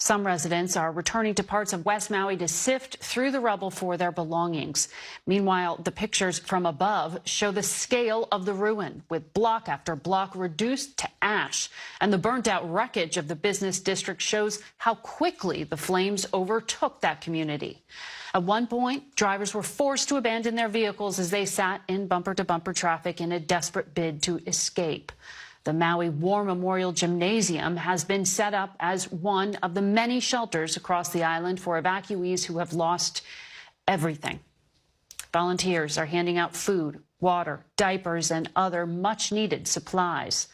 Some residents are returning to parts of West Maui to sift through the rubble for their belongings. Meanwhile, the pictures from above show the scale of the ruin, with block after block reduced to ash. And the burnt-out wreckage of the business district shows how quickly the flames overtook that community. At one point, drivers were forced to abandon their vehicles as they sat in bumper-to-bumper traffic in a desperate bid to escape. The Maui War Memorial Gymnasium has been set up as one of the many shelters across the island for evacuees who have lost everything. Volunteers are handing out food, water, diapers, and other much-needed supplies.